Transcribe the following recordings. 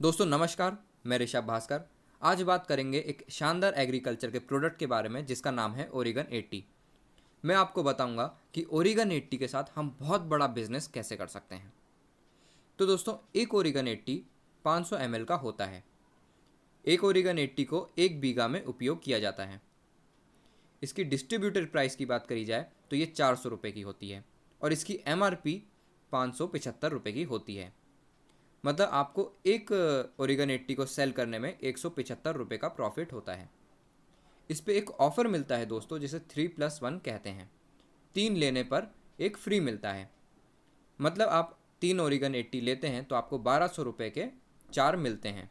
दोस्तों नमस्कार, मैं ऋषभ भास्कर। आज बात करेंगे एक शानदार एग्रीकल्चर के प्रोडक्ट के बारे में जिसका नाम है ओरिगन 80। मैं आपको बताऊंगा कि ओरिगन 80 के साथ हम बहुत बड़ा बिजनेस कैसे कर सकते हैं। तो दोस्तों एक ओरिगन 80 500 ml का होता है। एक ओरिगन 80 को 1 बीघा में उपयोग किया जाता है। इसकी डिस्ट्रीब्यूटर प्राइस की बात करी जाए तो ये 400 रुपये की होती है और इसकी MRP 575 रुपये की होती है। मतलब आपको एक ओरिगन 80 को सेल करने में 175 रुपये का प्रॉफिट होता है। इस पे एक ऑफ़र मिलता है दोस्तों, जिसे 3+1 कहते हैं। 3 लेने पर एक फ्री मिलता है। मतलब आप 3 ओरिगन 80 लेते हैं तो आपको 1200 रुपये के 4 मिलते हैं।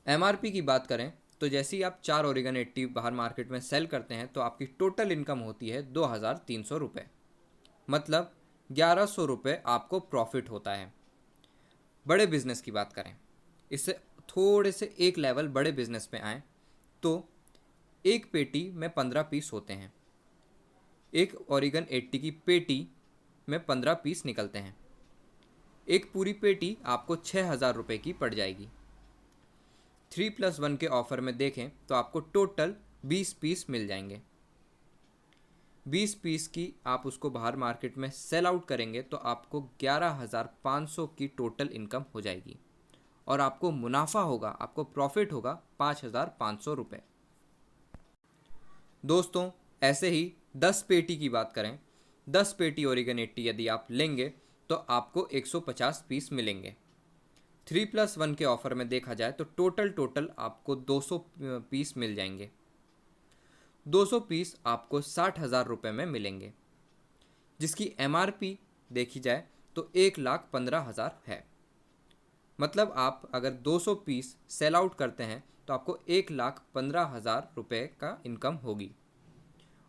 MRP की बात करें तो जैसे ही आप 4 ओरिगन 80 बाहर मार्केट में सेल करते हैं तो आपकी टोटल इनकम होती है 2300 रुपये। मतलब 1100 रुपये आपको प्रॉफिट होता है। बड़े बिजनेस की बात करें, इससे थोड़े से एक लेवल बड़े बिजनेस में आए तो एक पेटी में 15 पीस होते हैं। एक ओरिगन 80 की पेटी में 15 पीस निकलते हैं। एक पूरी पेटी आपको 6000 रुपये की पड़ जाएगी। 3+1 के ऑफ़र में देखें तो आपको टोटल 20 पीस मिल जाएंगे। 20 पीस की आप उसको बाहर मार्केट में सेल आउट करेंगे तो आपको 11,500 की टोटल इनकम हो जाएगी और आपको मुनाफा होगा, आपको प्रॉफिट होगा 5,500 रुपये। दोस्तों ऐसे ही 10 पेटी की बात करें, 10 पेटी ओरिगन 80 यदि आप लेंगे तो आपको 150 पीस मिलेंगे। 3+1 के ऑफ़र में देखा जाए तो टोटल आपको 200 पीस मिल जाएंगे। 200 पीस आपको 60,000 रुपये में मिलेंगे, जिसकी MRP देखी जाए तो 1,15,000 है। मतलब आप अगर 200 पीस सेल आउट करते हैं तो आपको 1,15,000 रुपये का इनकम होगी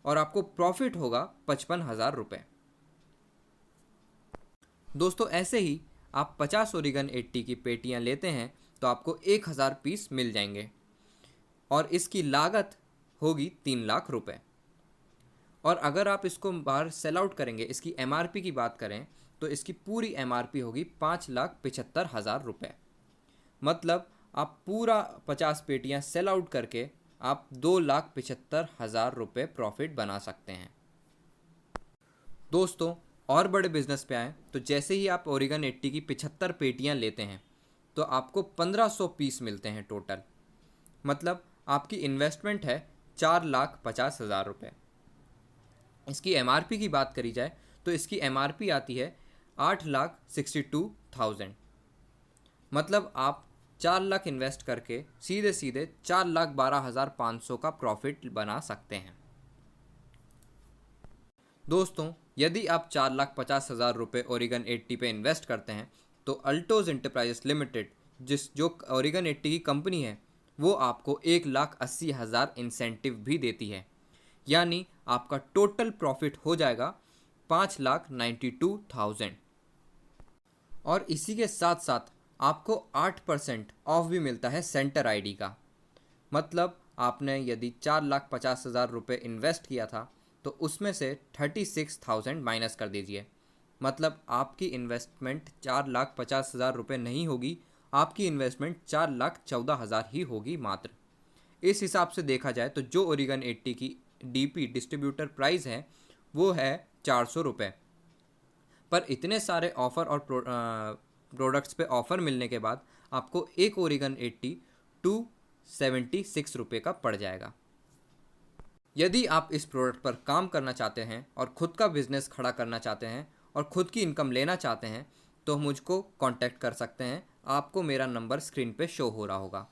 और आपको प्रॉफिट होगा 55,000 रुपये। दोस्तों ऐसे ही आप 50 ओरिगन 80 की पेटियां लेते हैं तो आपको 1,000 पीस मिल जाएंगे और इसकी लागत होगी 3 लाख रुपए। और अगर आप इसको बाहर सेल आउट करेंगे, इसकी MRP की बात करें तो इसकी पूरी MRP होगी 5,75,000 रुपये। मतलब आप पूरा 50 पेटियां सेल आउट करके आप 2,75,000 रुपये प्रॉफिट बना सकते हैं। दोस्तों और बड़े बिजनेस पे आएँ तो जैसे ही आप ओरिगन 80 की 75 पेटियां लेते हैं तो आपको 1500 पीस मिलते हैं टोटल। मतलब आपकी इन्वेस्टमेंट है 4,50,000 रुपये। इसकी MRP की बात करी जाए तो इसकी MRP आती है 8,62,000। मतलब आप 4 लाख इन्वेस्ट करके सीधे सीधे 4,12,500 का प्रॉफिट बना सकते हैं। दोस्तों यदि आप 4,50,000 रुपये ओरिगन 80 पे इन्वेस्ट करते हैं तो अल्टोज इंटरप्राइजेस लिमिटेड जो ओरिगन 80 की कंपनी है वो आपको 1,80,000 इंसेंटिव भी देती है। यानी आपका टोटल प्रॉफिट हो जाएगा 5,92,000। और इसी के साथ साथ आपको 8% ऑफ भी मिलता है सेंटर आईडी का। मतलब आपने यदि 4,50,000 रुपये इन्वेस्ट किया था तो उसमें से 36,000 माइनस कर दीजिए। मतलब आपकी इन्वेस्टमेंट 4,50,000 रुपये नहीं होगी, आपकी इन्वेस्टमेंट 4,14,000 ही होगी मात्र। इस हिसाब से देखा जाए तो जो ओरिगन 80 की DP डिस्ट्रीब्यूटर प्राइस है वो है 400 रुपये। पर इतने सारे ऑफ़र और प्रोडक्ट्स पे ऑफ़र मिलने के बाद आपको एक ओरिगन 80 276 रुपये का पड़ जाएगा। यदि आप इस प्रोडक्ट पर काम करना चाहते हैं और ख़ुद का बिज़नेस खड़ा करना चाहते हैं और ख़ुद की इनकम लेना चाहते हैं तो मुझको कांटेक्ट कर सकते हैं। आपको मेरा नंबर स्क्रीन पे शो हो रहा होगा।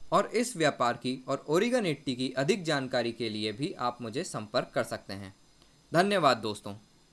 और इस व्यापार की और ओरिगन 80 की अधिक जानकारी के लिए भी आप मुझे संपर्क कर सकते हैं। धन्यवाद दोस्तों।